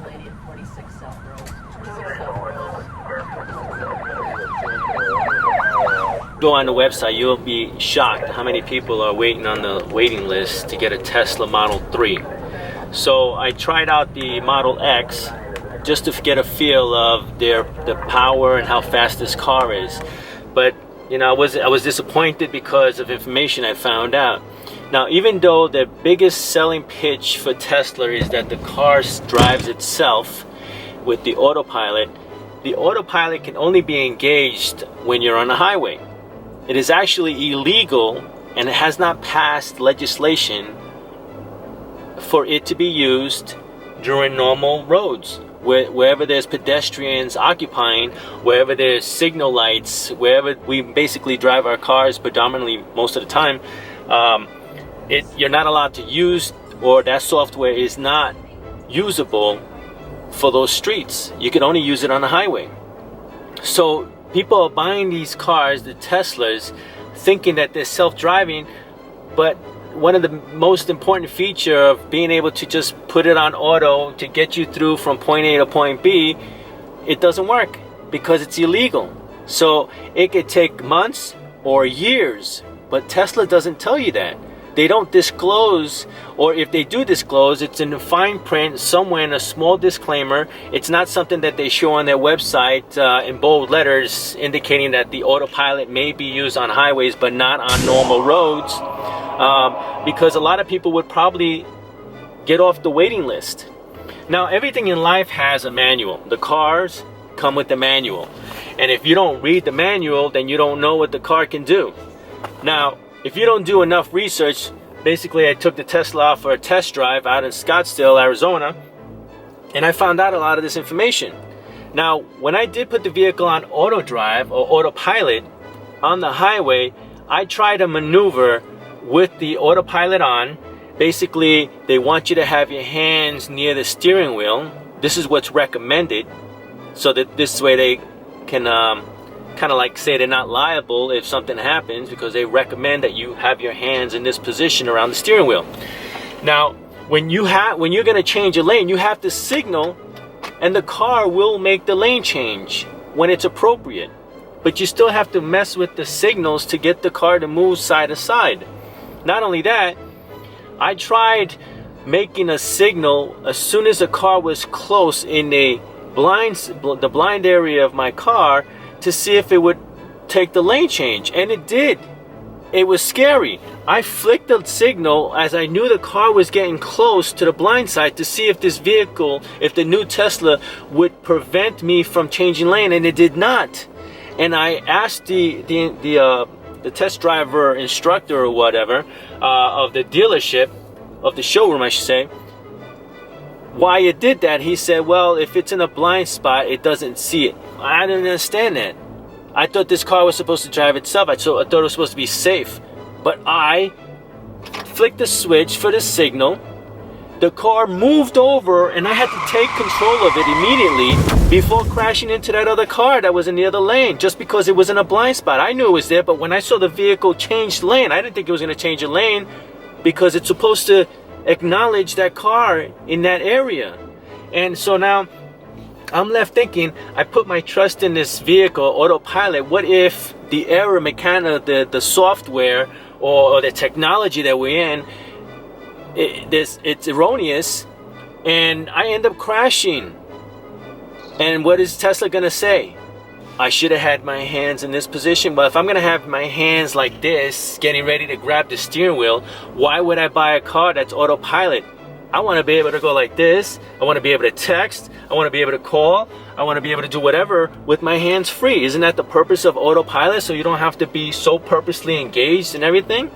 lady at 46 South Road. 46 South Road. Go on the website, you'll be shocked how many people are waiting on the waiting list to get a Tesla Model 3. So I tried out the Model X just to get a feel of the power and how fast this car is. But you know, I was disappointed because of information I found out. Now, even though the biggest selling pitch for Tesla is that the car drives itself with the autopilot can only be engaged when you're on the highway. It is actually illegal, and it has not passed legislation for it to be used during normal roads. Wherever there's pedestrians occupying, wherever there's signal lights, wherever we basically drive our cars predominantly most of the time, you're not allowed to use, or that software is not usable for those streets. You can only use it on the highway. So people are buying these cars, the Teslas, thinking that they're self-driving, but one of the most important feature of being able to just put it on auto to get you through from point A to point B, it doesn't work because it's illegal. So it could take months or years, but Tesla doesn't tell you that. They don't disclose, or if they do disclose, it's in the fine print somewhere in a small disclaimer. It's not something that they show on their website in bold letters indicating that the autopilot may be used on highways but not on normal roads, because a lot of people would probably get off the waiting list. Now, everything in life has a manual. The cars come with the manual, and if you don't read the manual, then you don't know what the car can do. Now, if you don't do enough research, basically I took the Tesla out for a test drive out in Scottsdale, Arizona, and I found out a lot of this information. Now, when I did put the vehicle on auto drive or autopilot on the highway, I tried a maneuver with the autopilot on. Basically, they want you to have your hands near the steering wheel. This is what's recommended, so that this way they can kind of like say they're not liable if something happens, because they recommend that you have your hands in this position around the steering wheel. Now, when you're going to change a lane, you have to signal, and the car will make the lane change when it's appropriate. But you still have to mess with the signals to get the car to move side to side. Not only that, I tried making a signal as soon as the car was close in the blind area of my car, to see if it would take the lane change, and it did. It was scary. I flicked the signal as I knew the car was getting close to the blind side to see if this vehicle, if the new Tesla would prevent me from changing lane, and it did not. And I asked the test driver instructor or whatever of the dealership, of the showroom I should say, why it did that. He said, well, if it's in a blind spot, it doesn't see it. I didn't understand that. I thought this car was supposed to drive itself. I thought it was supposed to be safe. But I flicked the switch for the signal. The car moved over, and I had to take control of it immediately before crashing into that other car that was in the other lane, just because it was in a blind spot. I knew it was there, but when I saw the vehicle change lane, I didn't think it was going to change a lane, because it's supposed to acknowledge that car in that area. And so now I'm left thinking, I put my trust in this vehicle autopilot. What if the error mechanic, the software or the technology that we're in, it's erroneous, and I end up crashing? And what is Tesla gonna say? I should have had my hands in this position. Well, if I'm gonna have my hands like this, getting ready to grab the steering wheel, why would I buy a car that's autopilot? I want to be able to go like this. I want to be able to text. I want to be able to call. I want to be able to do whatever with my hands free. Isn't that the purpose of autopilot? So you don't have to be so purposely engaged in everything?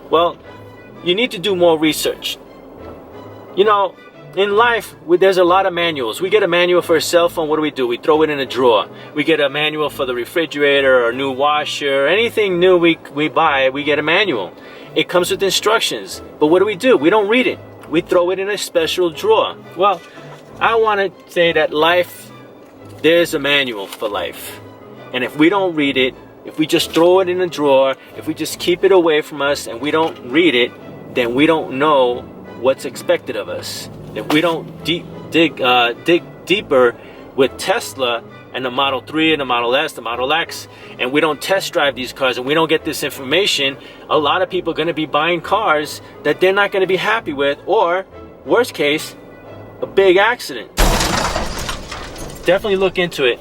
Well, you need to do more research. You know, in life, there's a lot of manuals. We get a manual for a cell phone. What do? We throw it in a drawer. We get a manual for the refrigerator or a new washer. Anything new we buy, we get a manual. It comes with instructions. But what do? We don't read it. We throw it in a special drawer. Well, I want to say that life, there's a manual for life. And if we don't read it, if we just throw it in a drawer, if we just keep it away from us and we don't read it, then we don't know what's expected of us. If we don't dig deeper with Tesla and the Model 3 and the Model S, the Model X, and we don't test drive these cars and we don't get this information, a lot of people are going to be buying cars that they're not going to be happy with, or worst case, a big accident. Definitely look into it.